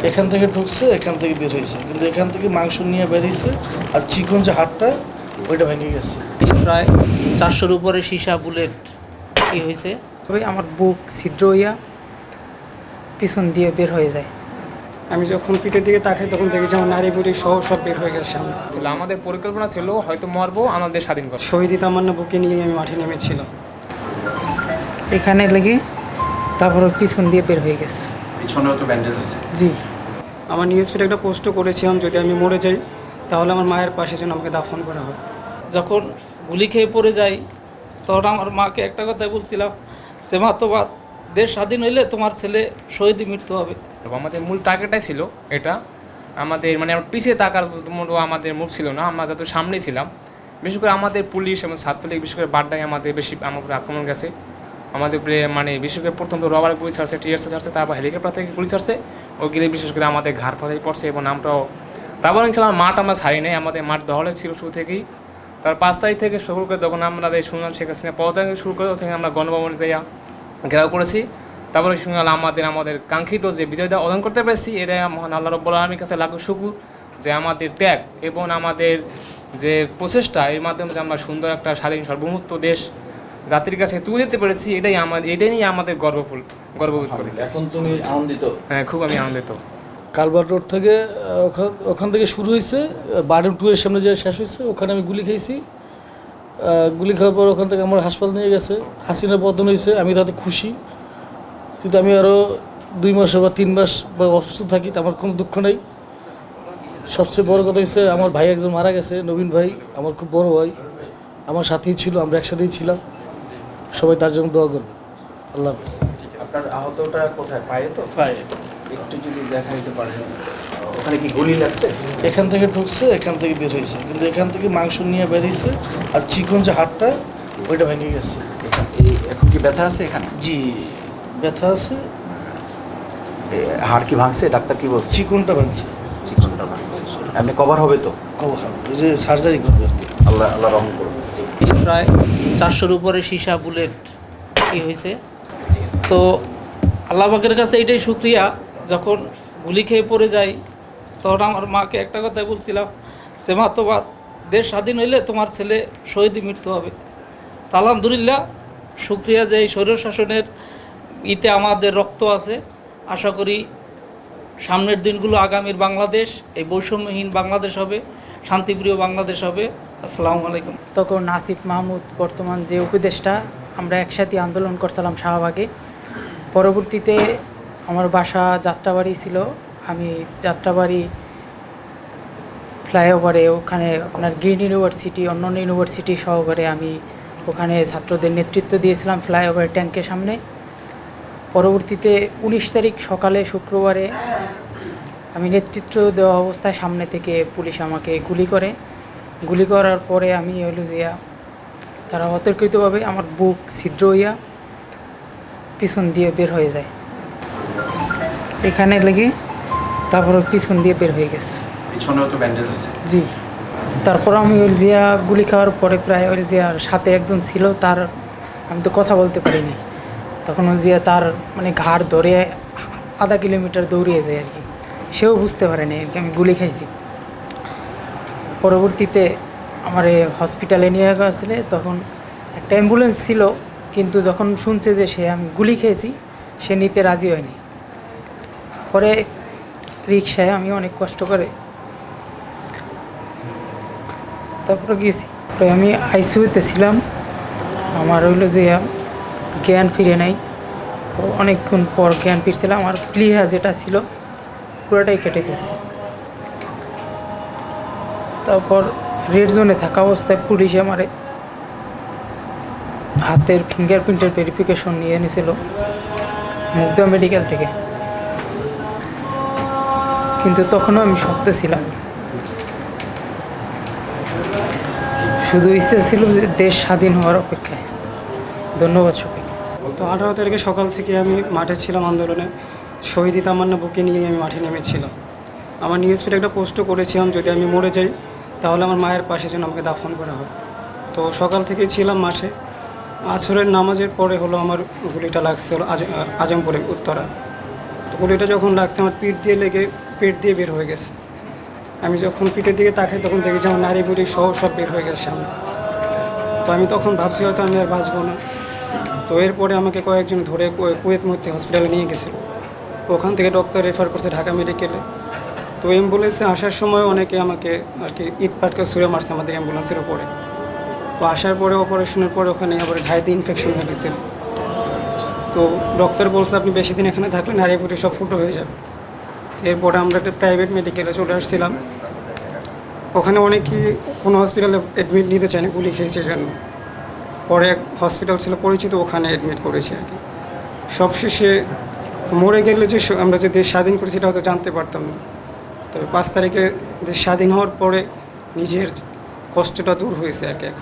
এখান থেকে ঢুকছে, এখান থেকে বের হয়েছে, কিন্তু এখান থেকে মাংস নিয়ে বেরিয়েছে আর চিকন যে হাড়টা ওইটা ভেঙে গেছে। প্রায় 400-র উপরে সীসা বুলেট কি হয়েছে, তবে আমার বুক ছিদ্র হইয়া পিছন দিয়ে বের হয়ে যায়। আমি যখন পিঠের দিকে তাকাই তখন দেখি যে আমার নারী বুড়ি সহ সব বের হয়ে গেছে সামনে। ছিল আমাদের পরিকল্পনা ছিল হয়তো মরবো, আমাদের স্বাধীন করবো। শহীদ তামান্না বুকে নিয়ে আমি মাঠে নেমেছিলাম। এখানে লেগে তারপর পিছন দিয়ে বের হয়ে গেছে। পিছনেও তো ব্যান্ডেজ আছে। জি, আমার নিউজ ফিডে একটা পোস্টও করেছিলাম, যদি আমি মরে যাই তাহলে আমার মায়ের পাশে যেন আমাকে দাফন করা হয়। যখন গুলি খেয়ে পড়ে যাই তখন আমার মাকে একটা কথাই বলছিলাম যে মা, তোমার দেশ স্বাধীন হইলে তোমার ছেলে শহীদে মৃত্যু হবে। আমাদের মূল টার্গেটটাই ছিল এটা, আমাদের মানে পিছিয়ে তাকার মতো আমাদের মুখ ছিল না, আমরা যত সামনেই ছিলাম। বিশেষ করে আমাদের পুলিশ এবং ছাত্রলীগ, বিশেষ করে বাড্ডায় আমাদের বেশি আমার উপরে আক্রমণ গেছে। আমাদের উপরে মানে বিশেষ করে প্রথম তো রবারের গুলি ছাড়ছে, টিয়ারসে ছাড়ছে, তারপর হেলিকপ্টার থেকে গুলি ছাড়ছে। ওইগুলি বিশেষ করে আমাদের ঘাড় পাতায় পড়ছে এবং আমরাও তারপর ইনশাল্লাহ মাঠ আমরা ছাড়ি নাই, আমাদের মাঠ দখলে ছিল শুরু থেকেই। তার 5 তারিখ থেকে শুরু করে যখন আমরা শুনলাম শেখ হাসিনা পদত্যাগ শুরু করে, থেকে আমরা গণভবনে দেওয়া ঘেরাও করেছি। তারপরে শুনলাম আমাদের কাঙ্ক্ষিত যে বিজয়টা অর্জন করতে পেরেছি, এটা মহান আল্লাহ রাব্বুল আলামিনের কাছে লাখো শুকর যে আমাদের ত্যাগ এবং আমাদের যে প্রচেষ্টা, এর মাধ্যমে যে আমরা সুন্দর একটা স্বাধীন সার্বভৌমত্ব দেশ জাতির কাছে তুলে দিতে পেরেছি, এটাই নিয়ে আমাদের গর্ববোধ করি। এখন তুমি আনন্দিত? হ্যাঁ, খুব আমি আনন্দিত। কালভার্ট রোড থেকে ওখান থেকে শুরু হয়েছে, বার্ডেন 2 এর সামনে যে শেষ হয়েছে, ওখানে আমি গুলি খেয়েছি। গুলি খাওয়ার পর ওখান থেকে আমার হাসপাতাল নিয়ে গেছে, হাসিনা পতন হয়েছে, আমি তাতে খুশি। কিন্তু আমি আরও 2 মাস বা 3 মাস বা অসুস্থ থাকি, তো আমার কোনো দুঃখ নেই। সবচেয়ে বড় কথা হচ্ছে আমার ভাই একজন মারা গেছে, নবীন ভাই, আমার খুব বড় ভাই, আমার সাথেই ছিল, আমরা একসাথেই ছিলাম। সবাই তার জন্য দোয়া করবে। আল্লাহ হাফেজ। আপনার আহতটা কোথায়? পায়ে তো? পায়ে। একটু যদি দেখাইতে পারেন, ওখানে কি গুলি লাগছে? এখান থেকে ঢুকছে, এখান থেকে বের হয়েছে, কিন্তু এখান থেকে মাংস নিয়ে বেরিয়েছে আর চিকন যে হাড়টা ওইটা ভেঙে গেছে। এখন কি ব্যথা আছে এখানে? জি, ব্যথা আছে। হাড় কি ভাঙছে? ডাক্তার কি বলছে? চিকনটা ভাঙছে। চিকনটা ভাঙছে। এমনি কভার হবে তো? ওই যে সার্জারি করবে আর কি। আল্লাহ আল্লাহ রহম করুন। প্রায় 400-র উপরে সীসা বুলেট কি হয়েছে। তো আল্লাহ পাকের কাছে এইটাই শুকরিয়া, যখন গুলি খেয়ে পড়ে যাই তখন আমার মাকে একটা কথাই বলছিলাম যে মা, তোমার দেশ স্বাধীন হইলে তোমার ছেলে শহীদে মৃত্যু হবে। তা আলহামদুলিল্লাহ, শুকরিয়া যে এই স্বৈর শাসনের ইতে আমাদের রক্ত আছে। আশা করি সামনের দিনগুলো আগামীর বাংলাদেশ এই বৈষম্যহীন বাংলাদেশ হবে, শান্তিপ্রিয় বাংলাদেশ হবে। আসসালামু আলাইকুম। তখন আসিফ মাহমুদ বর্তমান যে উপদেষ্টা, আমরা একসাথে আন্দোলন করছিলাম শাহবাগে। পরবর্তীতে আমার বাসা যাত্রাবাড়ি ছিল, আমি যাত্রাবাড়ি ফ্লাইওভারে ওখানে আপনার গ্রিন ইউনিভার্সিটি, অন্যান্য ইউনিভার্সিটি সহকারে আমি ওখানে ছাত্রদের নেতৃত্ব দিয়েছিলাম ফ্লাইওভার ট্যাঙ্কের সামনে। পরবর্তীতে 19 তারিখ সকালে শুক্রবারে আমি নেতৃত্ব দেওয়া অবস্থায় সামনে থেকে পুলিশ আমাকে গুলি করার পরে আমি হইল যে তারা অতর্কিতভাবে আমার বুক ছিদ্র হইয়া পিছন দিয়ে বের হয়ে যায়। এখানে লেগে তারপর পিছন দিয়ে বের হয়ে গেছে। পিছনেও তো ব্যান্ডেজ আছে। জি, তারপর আমি ওই জিয়া গুলি খাওয়ার পরে প্রায় ওই জিয়ার সাথে একজন ছিল, তার আমি তো কথা বলতে পারিনি, তখন ওই জিয়া তার মানে ঘাড় ধরে আধা কিলোমিটার দৌড়িয়ে যায় আর কি, সেও বুঝতে পারেনি আর কি আমি গুলি খাইছি। পরবর্তীতে আমার হসপিটালে নিয়ে গেছিলে, তখন একটা অ্যাম্বুলেন্স ছিল, কিন্তু যখন শুনছে যে আমি গুলি খেয়েছি, সে নিতে রাজি হয়নি। পরে রিক্সায় আমি অনেক কষ্ট করে তারপরে গেছি। পরে আমি আইসিইউতে ছিলাম, আমার হইলো যে জ্ঞান ফিরে নাই। তো অনেকক্ষণ পর জ্ঞান ফিরছিলাম, আমার প্লিহা যেটা ছিল পুরোটাই কেটে ফেলছে। তারপর রেড জোনে থাকা অবস্থায় পুলিশে আমারে হাতের ফিঙ্গারপ্রিন্টের ভেরিফিকেশন নিয়ে এনেছিল মুগদা মেডিকেল থেকে, কিন্তু তখনও আমি শক্ত ছিলাম। শুধু ইচ্ছে ছিল যে দেশ স্বাধীন হওয়ার অপেক্ষায়। ধন্যবাদ সবাইকে। তো 18 তারিখে সকাল থেকে আমি মাঠে ছিলাম আন্দোলনে, শহীদ তামান্না বুকে নিয়ে আমি মাঠে নেমেছিলাম। আমার নিউজ ফিডে একটা পোস্টও করেছিলাম, যদি আমি মরে যাই তাহলে আমার মায়ের পাশে যেন আমাকে দাফন করা হয়। তো সকাল থেকেই ছিলাম মাঠে। আসরের নামাজের পরে হলো আমার গুলিটা লাগছে হলো আজমপুরে উত্তরা। তো গুলিটা যখন লাগছে আমার পিঠ দিয়ে লেগে পেট দিয়ে বের হয়ে গেছে। আমি যখন পিঠের দিকে তাকাই তখন দেখি যে আমার নাড়ি বুড়ি সহ সব বের হয়ে গেছে সামনে। তো আমি তখন ভাবছি হয়তো আমি আর বাঁচবো না। তো এরপরে আমাকে কয়েকজন ধরে কুয়েত মধ্যে হসপিটালে নিয়ে গেছিলো। ওখান থেকে ডক্টর রেফার করছে ঢাকা মেডিকেলে। তো অ্যাম্বুলেন্সে আসার সময় অনেকে আমাকে আর কি ইট পাটকা ছুঁড়ে মারছে আমাদের অ্যাম্বুলেন্সের ওপরে। তো আসার পরে অপারেশনের পরে ওখানে আবার ঘাইতে ইনফেকশন হয়ে গেছিল। তো ডক্টর বলছে আপনি বেশি দিন এখানে থাকলে নাড়ি বুড়ি সব ফুটো হয়ে যাবে। এরপরে আমরা একটা প্রাইভেট মেডিকেলে চলে আসছিলাম। ওখানে অনেকেই কোনো হসপিটালে অ্যাডমিট নিতে চায় না গুলি খেয়েছে জন্য। পরে এক হসপিটাল ছিল পরিচিত, ওখানে অ্যাডমিট করেছি আর কি। সবশেষে মরে গেলে যে আমরা যে দেশ স্বাধীন করেছি সেটা হয়তো জানতে পারতাম না। তবে 5 তারিখে দেশ স্বাধীন হওয়ার পরে নিজের কষ্টটা দূর হয়েছে আর কি।